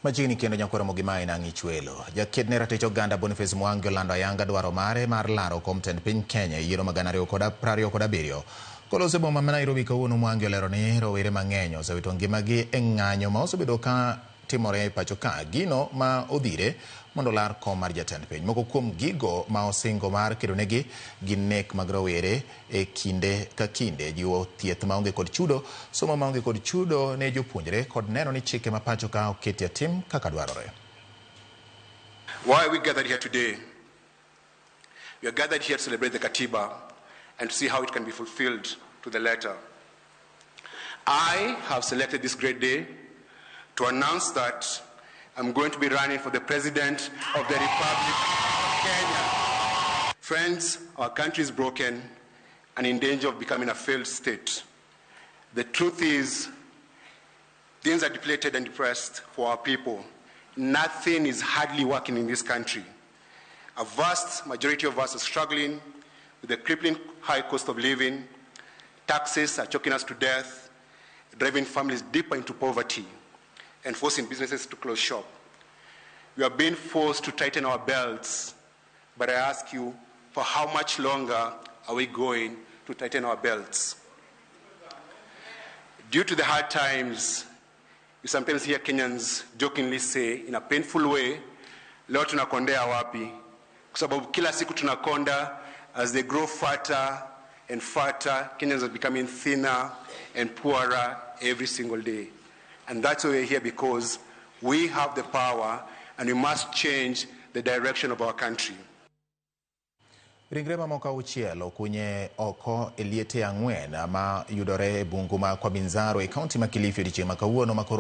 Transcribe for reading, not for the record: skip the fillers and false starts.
Majini kendo nyakoro Ramogi na ngichwelo. Jaked ne ratich oganda Boniface Mwangi olando ayanga dwaro mare mar laro kom tend piny Kenya yiero magana 2027. Kolose boma ma Nairobi kawuono Mwangi olero ni rowere mang'eny osewito ngimagi e ng'anyo ma osebedo ka timore pacho ka gino ma odhire mondo lar kom mar jatend piny. Moko kuom gigo ma osingo mar kedonegi gin nek mag rowere e kinde ka kinde, jiwo thieth maonge kod chudo, somo maonge kod chudo ne jopuonjre kod neno ni chike ma pacho ka oketi e tim kaka dwarore. Why are we gathered here today? We are gathered here to celebrate the Katiba and to see how it can be fulfilled to the letter. I have selected this great day to announce that I'm going to be running for the President of the Republic of Kenya. Friends, our country is broken and in danger of becoming a failed state. The truth is, things are depleted and depressed for our people. Nothing is hardly working in this country. A vast majority of us are struggling with the crippling high cost of living. Taxes are choking us to death, driving families deeper into poverty, and forcing businesses to close shop. We are being forced to tighten our belts, but I ask you, for how much longer are we going to tighten our belts? Due to the hard times, you sometimes hear Kenyans jokingly say, in a painful way, leo tunakondea wapi? Kwa sababu kila siku tunakonda, as they grow fatter and fatter, Kenyans are becoming thinner and poorer every single day. And that's why we're here, because we have the power and we must change the direction of our country. Ringre mamoko auchiel okunye oko e liete ang'wen ma yudore e bungu ma Kwa Binzaro e kaunti ma Kilifi odiechieng' ma kawuono makoro